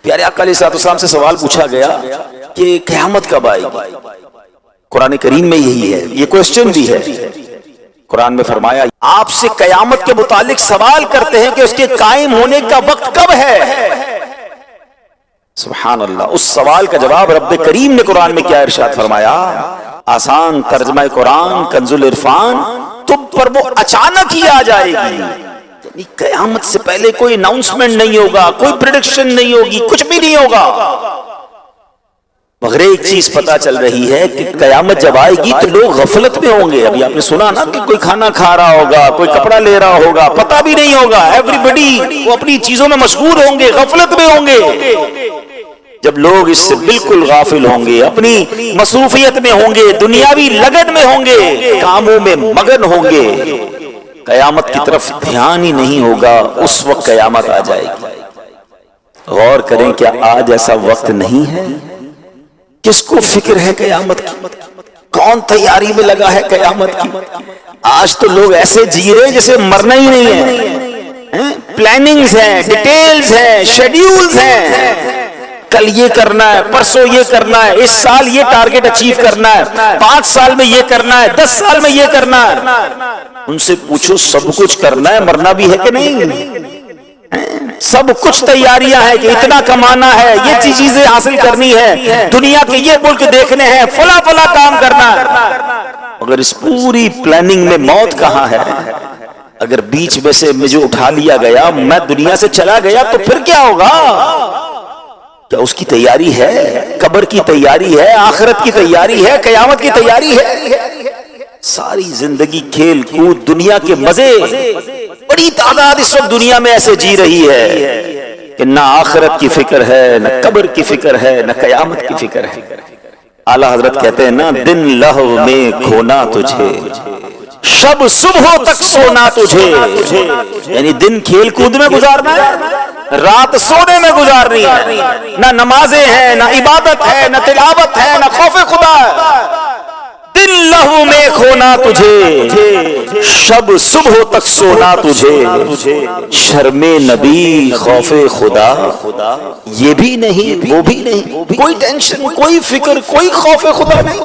پیارے آقا علیہ السلام سے سوال پوچھا گیا کہ قیامت کب آئے گی؟ قرآن کریم میں یہی ہے، یہ کوسچن بھی ہے۔ قرآن میں فرمایا آپ سے قیامت کے متعلق سوال کرتے ہیں کہ اس کے قائم ہونے کا وقت کب ہے۔ سبحان اللہ، اس سوال کا جواب رب کریم نے قرآن میں کیا ارشاد فرمایا؟ آسان ترجمہ قرآن کنز العرفان، تم پر وہ اچانک ہی آ جائے گی، یعنی قیامت سے پہلے کوئی اناؤنسمنٹ نہیں ہوگا، کوئی پریڈکشن نہیں ہوگی، کچھ بھی نہیں ہوگا، مگر ایک چیز پتا چل رہی ہے کہ قیامت جب آئے گی تو لوگ غفلت میں ہوں گے۔ ابھی آپ نے سنا نا کہ کوئی کھانا کھا رہا ہوگا، کوئی کپڑا لے رہا ہوگا، پتہ بھی نہیں ہوگا، ایوری بڈی وہ اپنی چیزوں میں مشغول ہوں گے، غفلت میں ہوں گے۔ جب لوگ اس سے بالکل غافل ہوں گے، اپنی مصروفیت میں ہوں گے، دنیاوی لگن میں ہوں گے، کاموں میں مگن ہوں گے، قیامت کی طرف دھیان ہی نہیں ہوگا، اس وقت قیامت آ جائے گی۔ غور کریں، کیا آج ایسا وقت نہیں ہے؟ کس کو فکر ہے قیامت کی؟ کون تیاری میں لگا ہے قیامت کی؟ آج تو لوگ ایسے جی رہے جیسے مرنا ہی نہیں ہے، پلاننگز ہیں، ڈیٹیلز ہیں، شیڈیولز ہیں، کل یہ کرنا ہے، پرسوں یہ کرنا ہے، اس سال یہ ٹارگٹ اچیو کرنا ہے، 5 سال میں یہ کرنا ہے، 10 سال میں یہ کرنا ہے۔ ان سے پوچھو سب کچھ کرنا ہے، مرنا بھی ہے کہ نہیں؟ سب کچھ تیاریاں ہیں کہ اتنا کمانا ہے، یہ چیزیں حاصل کرنی ہے، دنیا کے یہ ملک دیکھنے ہیں، فلاں فلاں کام کرنا ہے۔ اگر اس پوری پلاننگ میں موت کہاں ہے؟ اگر بیچ میں سے مجھے اٹھا لیا گیا، میں دنیا سے چلا گیا، تو پھر کیا ہوگا؟ کیا اس کی تیاری ہے؟ قبر کی تیاری ہے، آخرت کی تیاری ہے، قیامت کی تیاری ہے؟ ساری زندگی کھیل کود، دنیا کے مزے، بڑی تعداد اس وقت دنیا میں ایسے جی رہی ہے کہ نہ آخرت کی فکر ہے، نہ قبر کی فکر ہے، نہ قیامت کی فکر ہے۔ اعلیٰ حضرت کہتے ہیں نا، دن لہو میں کھونا تجھے، شب صبح تک سونا تجھے، یعنی دن کھیل کود میں گزارنا ہے، رات سونے میں گزارنی ہے، نہ نمازیں ہیں، نہ عبادت ہے، نہ تلاوت ہے، نہ خوف خدا ہے۔ دن لہو میں کھونا تجھے، شب صبح تک سونا تجھے، شرم نبی خوف خدا یہ بھی نہیں وہ بھی نہیں، کوئی ٹینشن، کوئی فکر، کوئی خوف خدا نہیں۔